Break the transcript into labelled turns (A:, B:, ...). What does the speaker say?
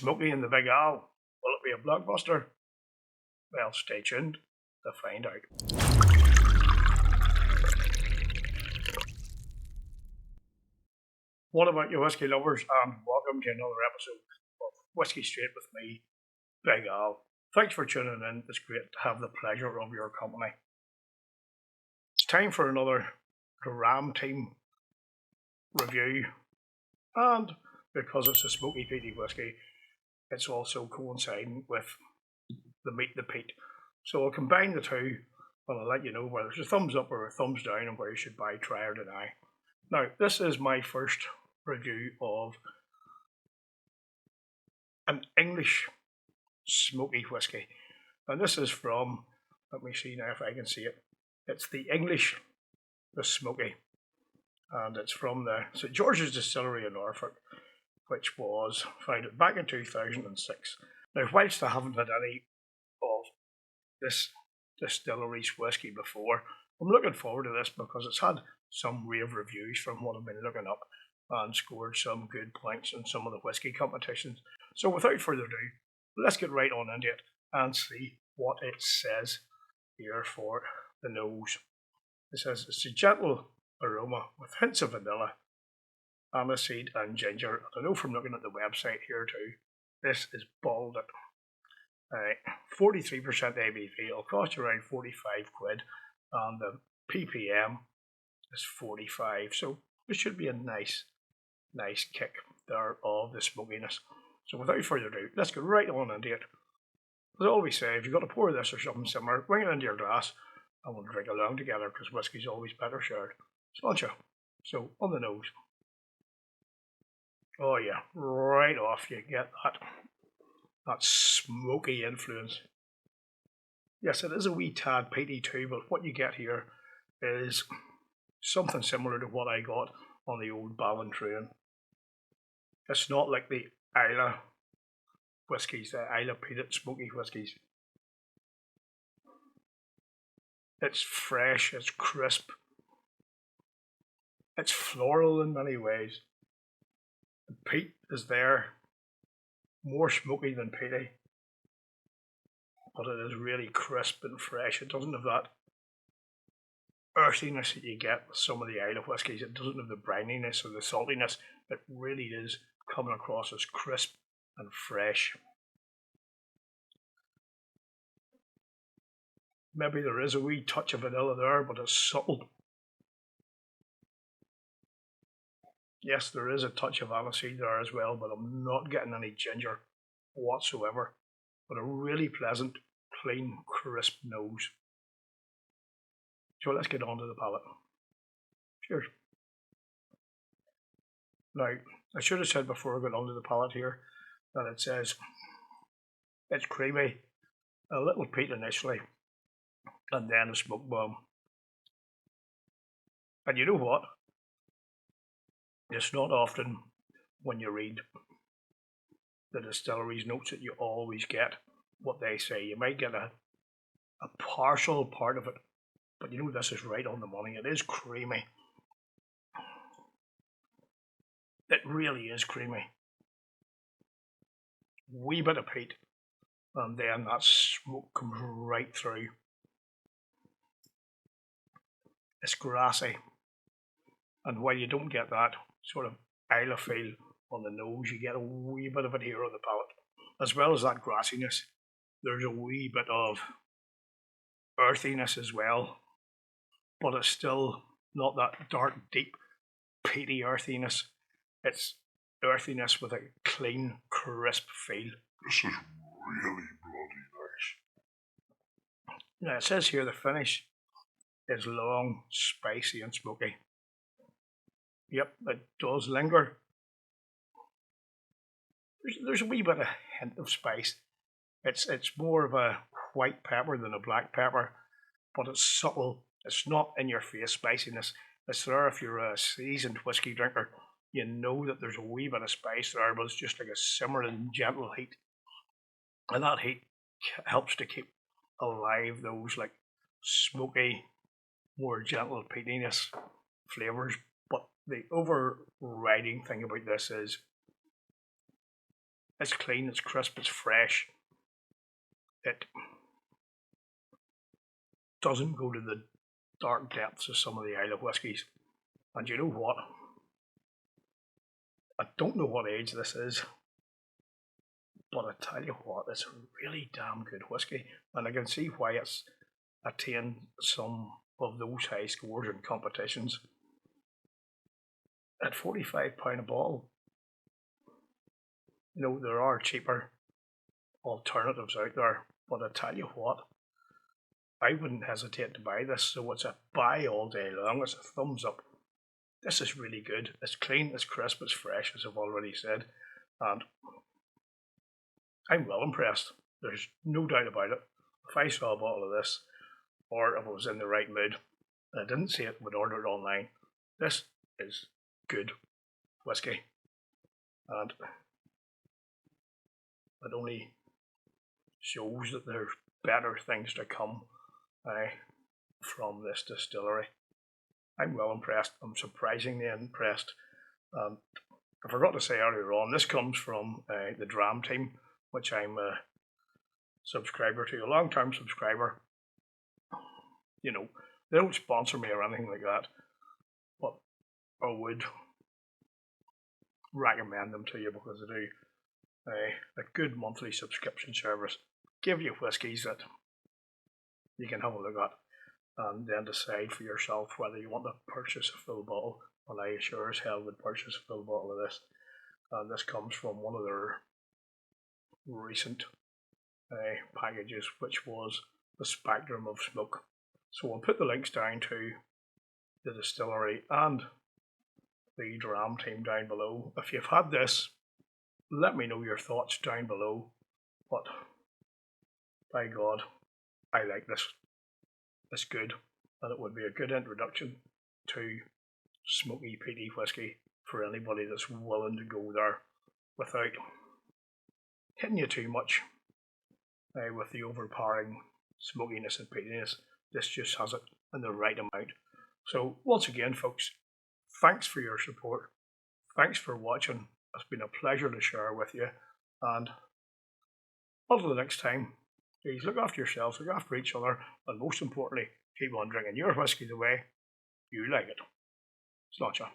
A: Smokey and the Big Al. Will it be a blockbuster? Well, stay tuned to find out. What about you whiskey lovers, and welcome to another episode of Whiskey Straight with me, Big Al. Thanks for tuning in. It's great to have the pleasure of your company. It's time for another Dram team review, and because it's a smoky peaty whiskey, it's also coinciding with the Meet the Peat. So I'll combine the two, and I'll let you know whether it's a thumbs up or a thumbs down and where you should buy, try or deny. Now, this is my first review of an English smoky whiskey, and this is from, let me see now if I can see it, it's the English the Smoky, and it's from the St George's Distillery in Norfolk, which was founded back in 2006. Now, whilst I haven't had any of this distillery's whiskey before, I'm looking forward to this because it's had some rave reviews from what I've been looking up and scored some good points in some of the whiskey competitions. So without further ado, let's get right on into it and see what it says here for the nose. It says it's a gentle aroma with hints of vanilla, aniseed and ginger. I know from looking at the website here too, this is bottled at 43% ABV. It'll cost you around 45 quid, and the ppm is 45. So it should be a nice kick there of the smokiness. So without further ado, let's get right on into it. As I always say, if you've got to pour this or something similar, bring it into your glass and we'll drink along together because whiskey's always better shared. Sláinte. So on the nose. Oh yeah, right off you get that smoky influence. Yes, it is a wee tad peaty too, but what you get here is something similar to what I got on the old Ballantrae. It's not like the Islay whiskies, the Islay peated smoky whiskies. It's fresh, it's crisp, it's floral in many ways. The peat is there, more smoky than peaty, but it is really crisp and fresh. It doesn't have that earthiness that you get with some of the Islay whiskies. It doesn't have the brininess or the saltiness. It really is coming across as crisp and fresh. Maybe there is a wee touch of vanilla there, but it's subtle. Yes, there is a touch of aniseed there as well, but I'm not getting any ginger whatsoever. But a really pleasant, clean, crisp nose. So let's get on to the palate. Cheers. Now, I should have said before I got onto the palate here that it says it's creamy, a little peat initially, and then a smoke bomb. And you know what? It's not often when you read the distillery's notes that you always get what they say. You might get a partial part of it, but you know this is right on the money. It is creamy. It really is creamy. Wee bit of peat, and then that smoke comes right through. It's grassy, and while you don't get that sort of Islay feel on the nose, you get a wee bit of it here on the palate. As well as that grassiness, there's a wee bit of earthiness as well, but it's still not that dark, deep, peaty earthiness. It's earthiness with a clean, crisp feel.
B: This is really bloody nice.
A: Now it says here the finish is long, spicy and smoky. Yep, it does linger. There's a wee bit of hint of spice. It's more of a white pepper than a black pepper, but it's subtle. It's not in your face spiciness. It's there if you're a seasoned whiskey drinker. You know that there's a wee bit of spice there, but it's just like a simmering gentle heat. And that heat helps to keep alive those like smoky, more gentle peatiness flavours. But the overriding thing about this is It's clean, it's crisp, it's fresh. It doesn't go to the dark depths of some of the Isle of whiskies. And you know what? I don't know what age this is, but I tell you what, it's a really damn good whiskey. And I can see why it's attained some of those high scores in competitions. At £45 a bottle, you know, there are cheaper alternatives out there, but I tell you what, I wouldn't hesitate to buy this, so it's a buy all day long. It's a thumbs up. This is really good. It's clean, it's crisp, it's fresh, as I've already said, and I'm well impressed. There's no doubt about it. If I saw a bottle of this, or if I was in the right mood, and I didn't see it, would order it online. This is good whiskey, and it only shows that there's better things to come from this distillery. I'm well impressed. I'm surprisingly impressed. I forgot to say earlier on, this comes from the Dram team, which I'm a subscriber to, a long-term subscriber. You know, they don't sponsor me or anything like that, but I would recommend them to you because they do a good monthly subscription service. Give you whiskies that you can have a look at and then decide for yourself whether you want to purchase a full bottle. And I sure as hell would purchase a full bottle of this. And this comes from one of their recent packages, which was the Spectrum of Smoke. So I'll put the links down to the distillery and the Dram team down below. If you've had this, let me know your thoughts down below. But by God, I like this. It's good, and it would be a good introduction to smoky peaty whiskey for anybody that's willing to go there without hitting you too much with the overpowering smokiness and peatiness. This just has it in the right amount. So once again, folks, thanks for your support. Thanks for watching. It's been a pleasure to share with you. And until the next time, please look after yourselves, look after each other, and most importantly, keep on drinking your whiskey the way you like it. Sláinte.